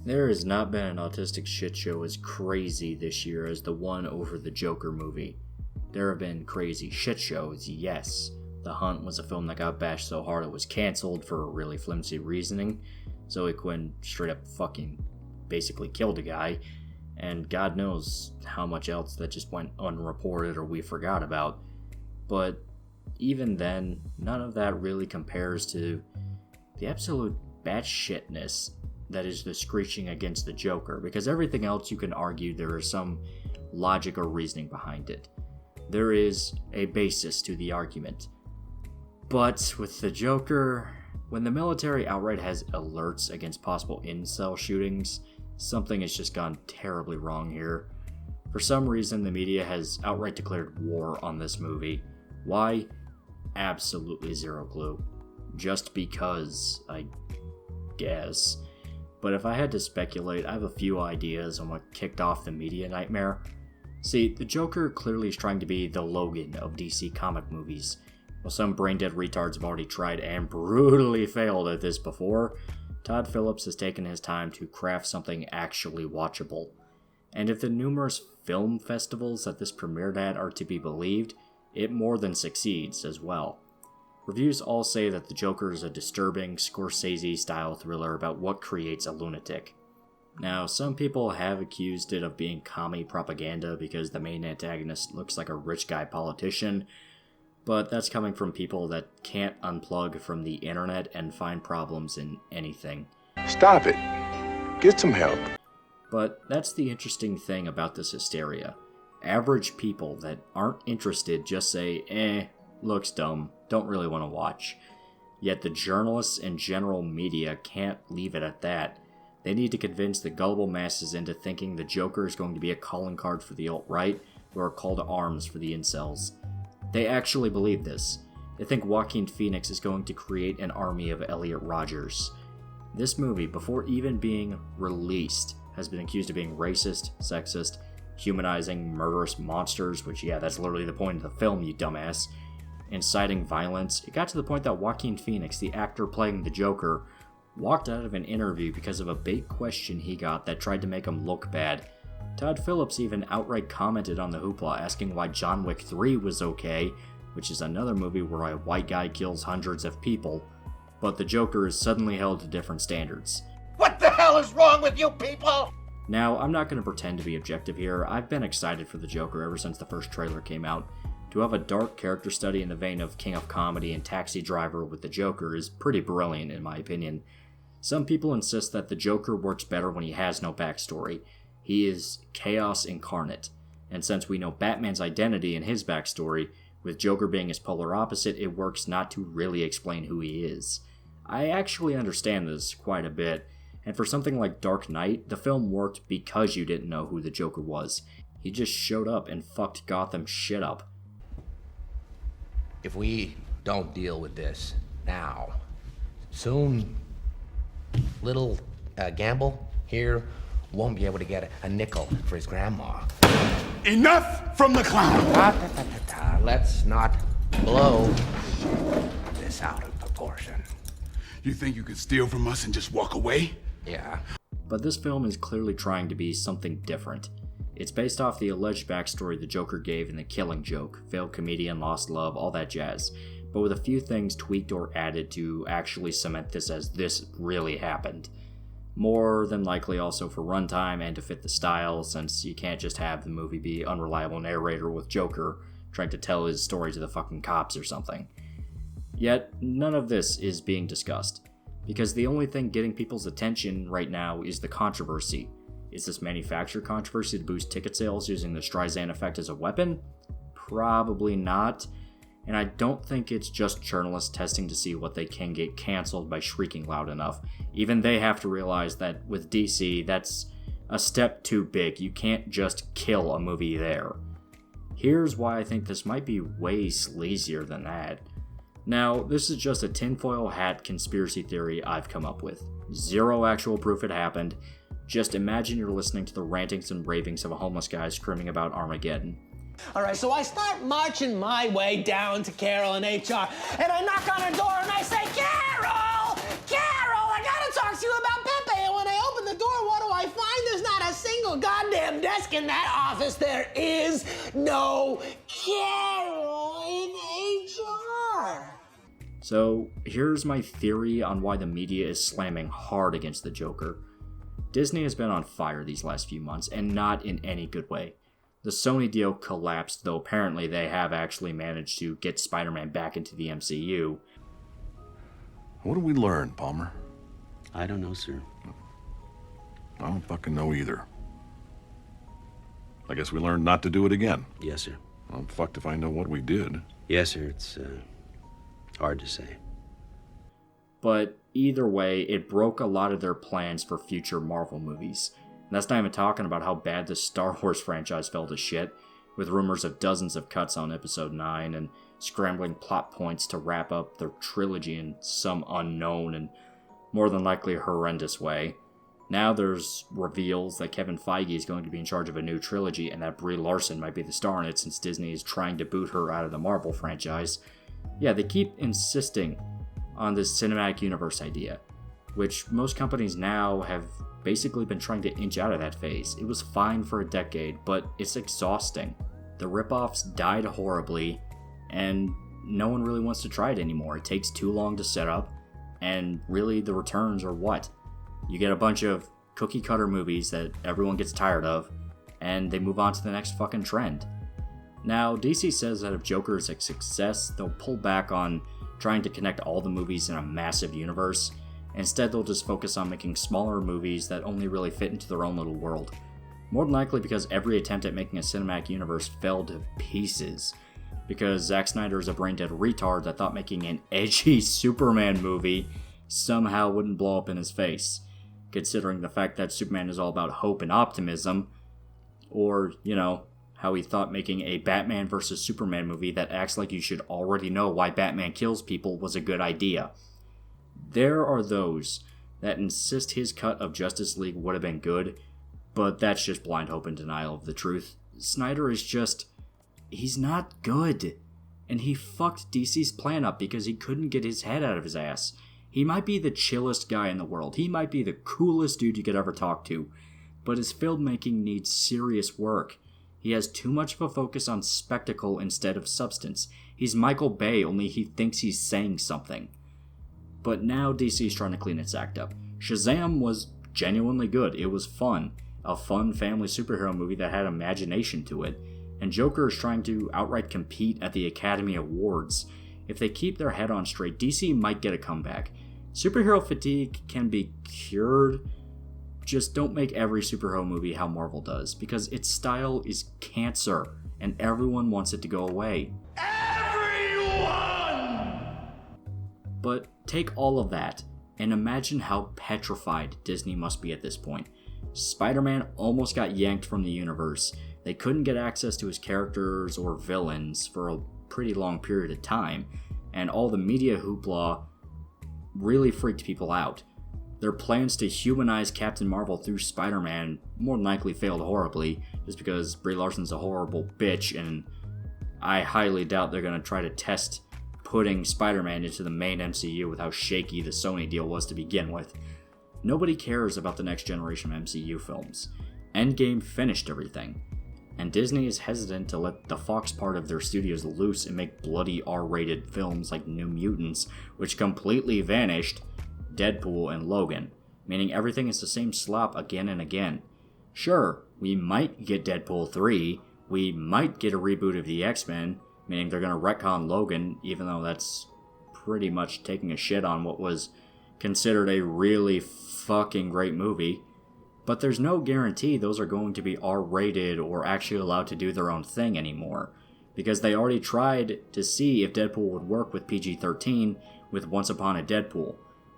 There has not been an autistic shitshow as crazy this year as the one over the Joker movie. There have been crazy shitshows, yes. The Hunt was a film that got bashed so hard it was cancelled for really flimsy reasoning. Zoe Quinn straight up fucking basically killed a guy. And God knows how much else that just went unreported or we forgot about. But even then, none of that really compares to the absolute batshitness that is the screeching against the Joker, because everything else you can argue there is some logic or reasoning behind it. There is a basis to the argument. But with the Joker, when the military outright has alerts against possible incel shootings, something has just gone terribly wrong here. For some reason, the media has outright declared war on this movie. Why? Absolutely zero clue. Just because, I guess. But if I had to speculate, I have a few ideas on what kicked off the media nightmare. See, the Joker clearly is trying to be the Logan of DC comic movies. While some brain-dead retards have already tried and brutally failed at this before, Todd Phillips has taken his time to craft something actually watchable. And if the numerous film festivals that this premiered at are to be believed, it more than succeeds as well. Reviews all say that The Joker is a disturbing, Scorsese-style thriller about what creates a lunatic. Now, some people have accused it of being commie propaganda because the main antagonist looks like a rich guy politician, but that's coming from people that can't unplug from the internet and find problems in anything. Stop it. Get some help. But that's the interesting thing about this hysteria. Average people that aren't interested just say, looks dumb, don't really want to watch. Yet the journalists and general media can't leave it at that. They need to convince the gullible masses into thinking the Joker is going to be a calling card for the alt-right or a call to arms for the incels. They actually believe this. They think Joaquin Phoenix is going to create an army of Elliot Rodgers. This movie, before even being released, has been accused of being racist, sexist, humanizing murderous monsters, which, yeah, that's literally the point of the film, you dumbass, inciting violence. It got to the point that Joaquin Phoenix, the actor playing the Joker, walked out of an interview because of a bait question he got that tried to make him look bad. Todd Phillips even outright commented on the hoopla, asking why John Wick 3 was okay, which is another movie where a white guy kills hundreds of people, but the Joker is suddenly held to different standards. What the hell is wrong with you people? Now, I'm not going to pretend to be objective here. I've been excited for the Joker ever since the first trailer came out. To have a dark character study in the vein of King of Comedy and Taxi Driver with the Joker is pretty brilliant in my opinion. Some people insist that the Joker works better when he has no backstory. He is chaos incarnate, and since we know Batman's identity and his backstory, with Joker being his polar opposite, it works not to really explain who he is. I actually understand this quite a bit, and for something like Dark Knight, the film worked because you didn't know who the Joker was. He just showed up and fucked Gotham shit up. If we don't deal with this now, soon little Gamble here won't be able to get a nickel for his grandma. Enough from the clown! Let's not blow this out of proportion. You think you could steal from us and just walk away? Yeah. But this film is clearly trying to be something different. It's based off the alleged backstory the Joker gave in The Killing Joke, failed comedian, lost love, all that jazz, but with a few things tweaked or added to actually cement this as this really happened. More than likely also for runtime and to fit the style, since you can't just have the movie be unreliable narrator with Joker trying to tell his story to the fucking cops or something. Yet, none of this is being discussed, because the only thing getting people's attention right now is the controversy. Is this manufacturer controversy to boost ticket sales using the Streisand effect as a weapon? Probably not. And I don't think it's just journalists testing to see what they can get canceled by shrieking loud enough. Even they have to realize that with DC, that's a step too big. You can't just kill a movie there. Here's why I think this might be way sleazier than that. Now, this is just a tinfoil hat conspiracy theory I've come up with. Zero actual proof it happened. Just imagine you're listening to the rantings and ravings of a homeless guy screaming about Armageddon. All right, so I start marching my way down to Carol in HR, and I knock on her door and I say, Carol! Carol, I gotta talk to you about Pepe. And when I open the door, what desk in that office, there is no Carol in HR. So, here's my theory on why the media is slamming hard against the Joker. Disney has been on fire these last few months, and not in any good way. The Sony deal collapsed, though apparently they have actually managed to get Spider-Man back into the MCU. What did we learn, Palmer? I don't know, sir. I don't fucking know either. I guess we learned not to do it again. Yes, sir. I'm fucked if I know what we did. Yes, sir. It's hard to say. But either way, it broke a lot of their plans for future Marvel movies. And that's not even talking about how bad the Star Wars franchise fell to shit, with rumors of dozens of cuts on Episode 9 and scrambling plot points to wrap up their trilogy in some unknown and more than likely horrendous way. Now there's reveals that Kevin Feige is going to be in charge of a new trilogy and that Brie Larson might be the star in it since Disney is trying to boot her out of the Marvel franchise. Yeah, they keep insisting on this cinematic universe idea, which most companies now have basically been trying to inch out of that phase. It was fine for a decade, but it's exhausting. The ripoffs died horribly, and no one really wants to try it anymore. It takes too long to set up, and really the returns are what? You get a bunch of cookie cutter movies that everyone gets tired of, and they move on to the next fucking trend. Now, DC says that if Joker is a success, they'll pull back on trying to connect all the movies in a massive universe. Instead, they'll just focus on making smaller movies that only really fit into their own little world. More than likely because every attempt at making a cinematic universe fell to pieces. Because Zack Snyder is a brain-dead retard that thought making an edgy Superman movie somehow wouldn't blow up in his face. Considering the fact that Superman is all about hope and optimism. Or, how he thought making a Batman vs. Superman movie that acts like you should already know why Batman kills people was a good idea. There are those that insist his cut of Justice League would have been good, but that's just blind hope and denial of the truth. Snyder is he's not good. And he fucked DC's plan up because he couldn't get his head out of his ass. He might be the chillest guy in the world. He might be the coolest dude you could ever talk to. But his filmmaking needs serious work. He has too much of a focus on spectacle instead of substance. He's Michael Bay, only he thinks he's saying something. But now DC's trying to clean its act up. Shazam was genuinely good. It was fun. A fun family superhero movie that had imagination to it. And Joker is trying to outright compete at the Academy Awards. If they keep their head on straight, DC might get a comeback. Superhero fatigue can be cured. Just don't make every superhero movie how Marvel does, because its style is cancer, and everyone wants it to go away. Everyone! But take all of that, and imagine how petrified Disney must be at this point. Spider-Man almost got yanked from the universe. They couldn't get access to his characters or villains for a pretty long period of time, and all the media hoopla really freaked people out. Their plans to humanize Captain Marvel through Spider-Man more than likely failed horribly, just because Brie Larson's a horrible bitch, and I highly doubt they're going to try to test putting Spider-Man into the main MCU with how shaky the Sony deal was to begin with. Nobody cares about the next generation of MCU films. Endgame finished everything. And Disney is hesitant to let the Fox part of their studios loose and make bloody R-rated films like New Mutants, which completely vanished, Deadpool, and Logan, meaning everything is the same slop again and again. Sure, we might get Deadpool 3, we might get a reboot of the X-Men, meaning they're gonna retcon Logan, even though that's pretty much taking a shit on what was considered a really fucking great movie. But there's no guarantee those are going to be R-rated or actually allowed to do their own thing anymore, because they already tried to see if Deadpool would work with PG-13 with Once Upon a Deadpool,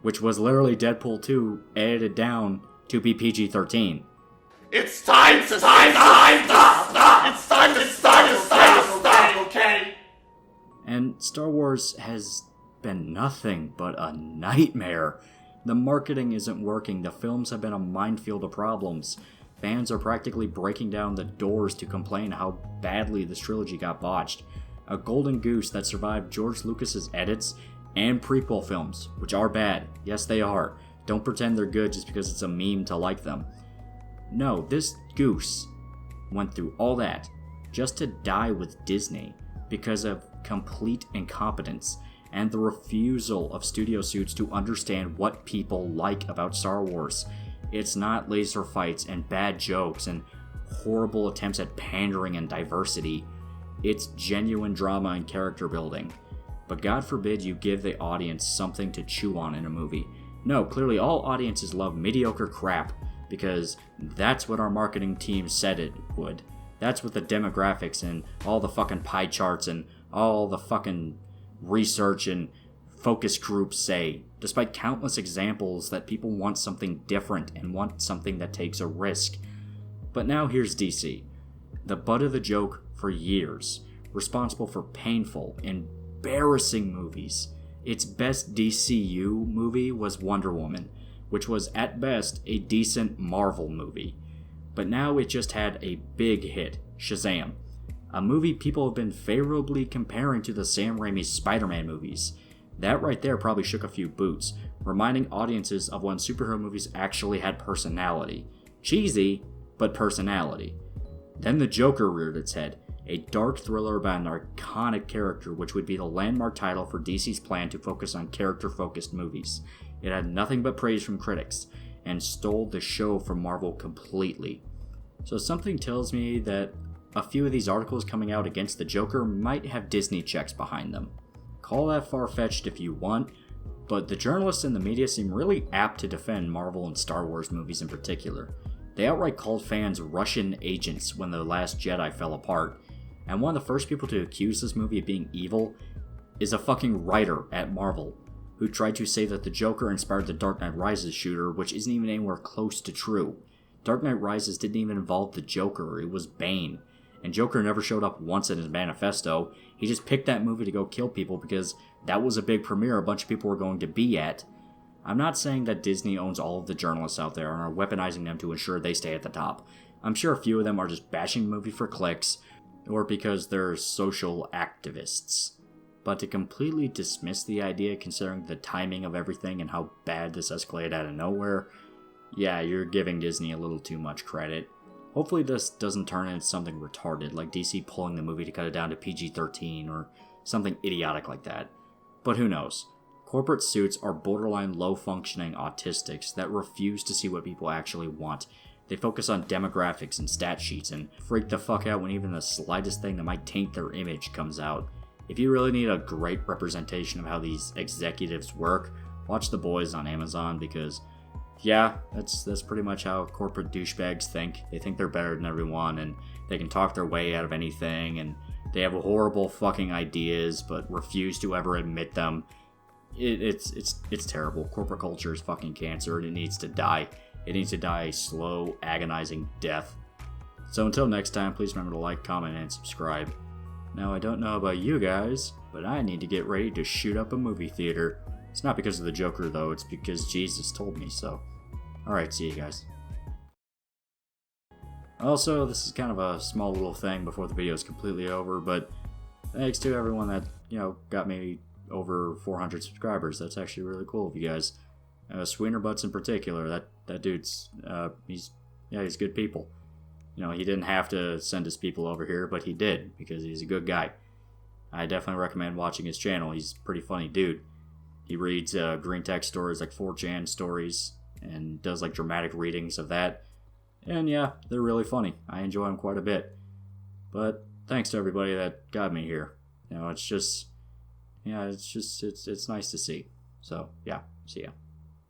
which was literally Deadpool 2 edited down to be PG-13. It's time to stop! It's time to stop, okay? And Star Wars has been nothing but a nightmare. The marketing isn't working, the films have been a minefield of problems. Fans are practically breaking down the doors to complain how badly this trilogy got botched. A golden goose that survived George Lucas's edits and prequel films, which are bad. Yes, they are. Don't pretend they're good just because it's a meme to like them. No, this goose went through all that just to die with Disney because of complete incompetence and the refusal of studio suits to understand what people like about Star Wars. It's not laser fights and bad jokes and horrible attempts at pandering and diversity. It's genuine drama and character building. But God forbid you give the audience something to chew on in a movie. No, clearly all audiences love mediocre crap because that's what our marketing team said it would. That's what the demographics and all the fucking pie charts and all the fucking research and focus groups say, despite countless examples that people want something different and want something that takes a risk. But now here's DC, the butt of the joke for years, responsible for painful, embarrassing movies. Its best DCU movie was Wonder Woman, which was at best a decent Marvel movie. But now it just had a big hit, Shazam, a movie people have been favorably comparing to the Sam Raimi Spider-Man movies. That right there probably shook a few boots, reminding audiences of when superhero movies actually had personality. Cheesy, but personality. Then The Joker reared its head, a dark thriller about an iconic character which would be the landmark title for DC's plan to focus on character-focused movies. It had nothing but praise from critics, and stole the show from Marvel completely. So something tells me that a few of these articles coming out against the Joker might have Disney checks behind them. Call that far-fetched if you want, but the journalists and the media seem really apt to defend Marvel and Star Wars movies in particular. They outright called fans Russian agents when The Last Jedi fell apart, and one of the first people to accuse this movie of being evil is a fucking writer at Marvel, who tried to say that the Joker inspired the Dark Knight Rises shooter, which isn't even anywhere close to true. Dark Knight Rises didn't even involve the Joker, it was Bane. And Joker never showed up once in his manifesto. He just picked that movie to go kill people because that was a big premiere a bunch of people were going to be at. I'm not saying that Disney owns all of the journalists out there and are weaponizing them to ensure they stay at the top. I'm sure a few of them are just bashing the movie for clicks, or because they're social activists. But to completely dismiss the idea considering the timing of everything and how bad this escalated out of nowhere, yeah, you're giving Disney a little too much credit. Hopefully this doesn't turn into something retarded, like DC pulling the movie to cut it down to PG-13 or something idiotic like that. But who knows? Corporate suits are borderline low-functioning autistics that refuse to see what people actually want. They focus on demographics and stat sheets and freak the fuck out when even the slightest thing that might taint their image comes out. If you really need a great representation of how these executives work, watch The Boys on Amazon because yeah, that's pretty much how corporate douchebags think. They think they're better than everyone, and they can talk their way out of anything, and they have horrible fucking ideas, but refuse to ever admit them. It's terrible. Corporate culture is fucking cancer, and it needs to die. It needs to die a slow, agonizing death. So until next time, please remember to like, comment, and subscribe. Now, I don't know about you guys, but I need to get ready to shoot up a movie theater. It's not because of the Joker, though. It's because Jesus told me so. Alright, see you guys. Also, this is kind of a small little thing before the video is completely over, but thanks to everyone that, got me over 400 subscribers. That's actually really cool of you guys. Sweenerbutts in particular, that dude's, he's good people. He didn't have to send his people over here, but he did, because he's a good guy. I definitely recommend watching his channel. He's a pretty funny dude. He reads green text stories like 4chan stories, and does like dramatic readings of that. And yeah, they're really funny. I enjoy them quite a bit. But thanks to everybody that got me here. It's nice to see. So yeah, see ya.